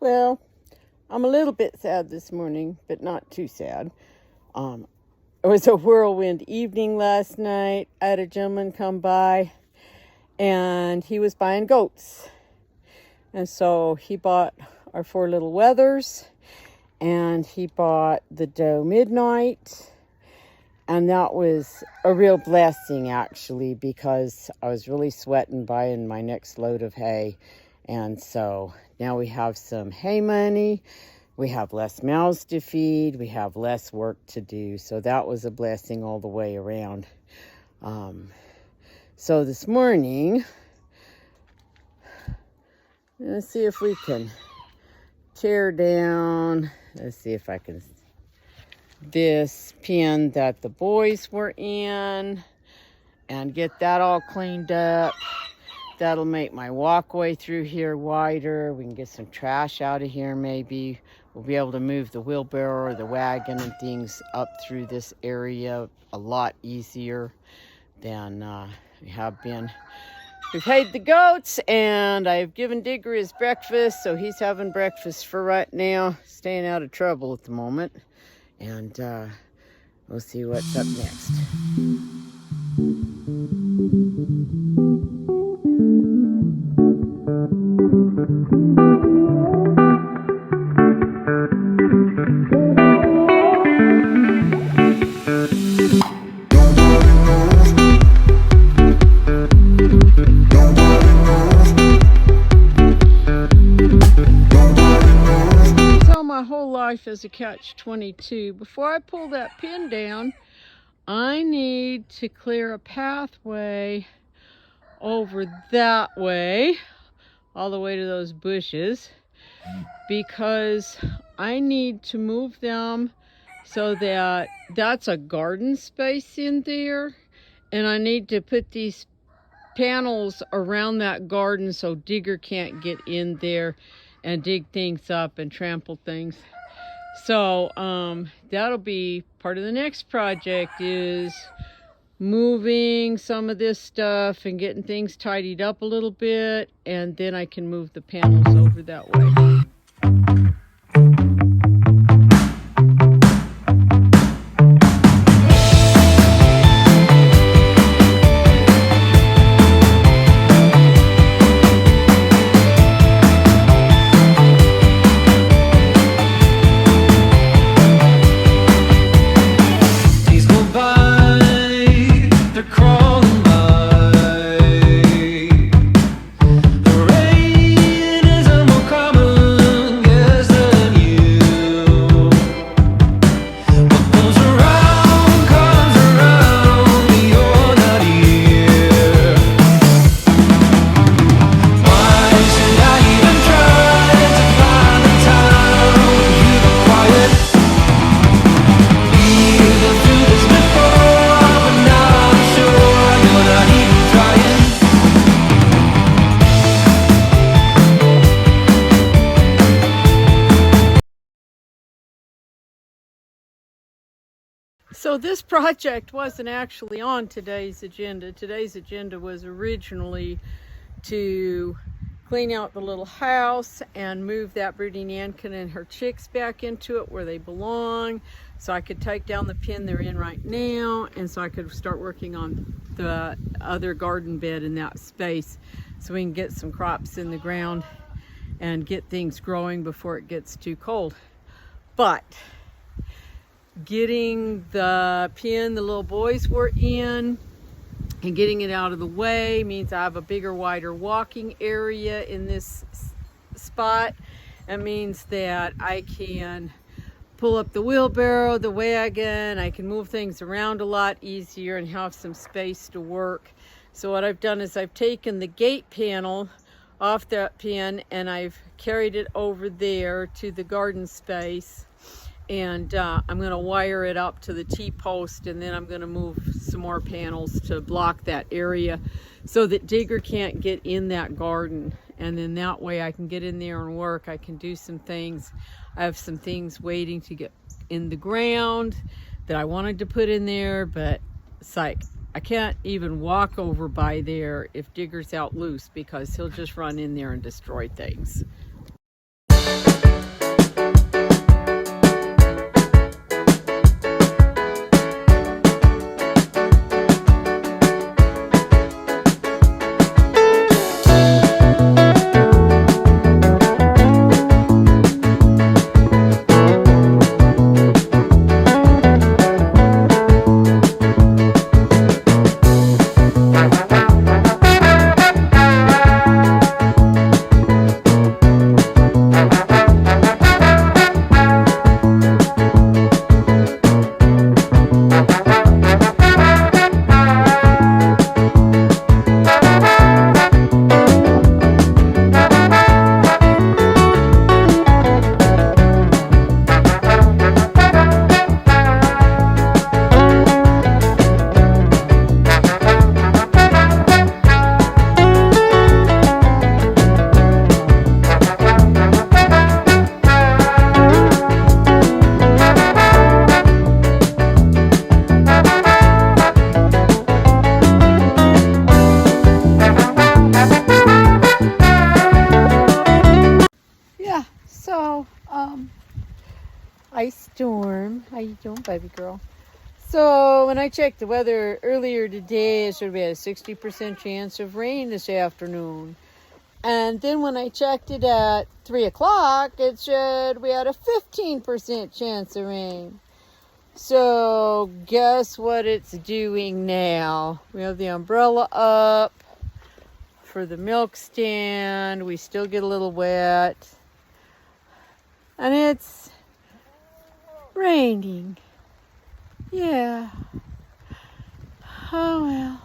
Well, I'm a little bit sad this morning, but not too sad. It was a whirlwind evening last night. I had a gentleman come by, and he was buying goats. And so he bought our 4 little wethers, and he bought the doe midnight. And that was a real blessing, actually, because I was really sweating buying my next load of hay. And so now we have some hay money. We have less mouths to feed. We have less work to do. So that was a blessing all the way around. So this morning, let's see if we can tear down. Let's see if I can. This pen that the boys were in and get that all cleaned up. That'll make my walkway through here wider. We can get some trash out of here maybe. We'll be able to move the wheelbarrow or the wagon and things up through this area a lot easier than we have been. We've hay the goats, and I've given Digger his breakfast, so he's having breakfast for right now, staying out of trouble at the moment. And we'll see what's up next. As a catch-22. Before I pull that pin down, I need to clear a pathway over that way, all the way to those bushes, because I need to move them so that that's a garden space in there, and I need to put these panels around that garden so Digger can't get in there and dig things up and trample things. So that'll be part of the next project, is moving some of this stuff and getting things tidied up a little bit, and then I can move the panels over that way. So this project wasn't actually on today's agenda. Today's agenda was originally to clean out the little house and move that brooding Ankin and her chicks back into it where they belong, so I could take down the pen they're in right now, and so I could start working on the other garden bed in that space so we can get some crops in the ground and get things growing before it gets too cold. But getting the pen the little boys were in and getting it out of the way means I have a bigger, wider walking area in this spot. It means that I can pull up the wheelbarrow, the wagon, I can move things around a lot easier and have some space to work. So what I've done is I've taken the gate panel off that pen and I've carried it over there to the garden space. And I'm going to wire it up to the T-post, and then I'm going to move some more panels to block that area so that Digger can't get in that garden. And then that way I can get in there and work. I can do some things. I have some things waiting to get in the ground that I wanted to put in there, but it's like I can't even walk over by there if Digger's out loose, because he'll just run in there and destroy things. ice storm. How you doing, baby girl? So when I checked the weather earlier today, it showed we had a 60% chance of rain this afternoon. And then when I checked it at 3 o'clock, it said we had a 15% chance of rain. So guess what it's doing now? We have the umbrella up for the milk stand. We still get a little wet. And it's raining. Yeah. Oh well.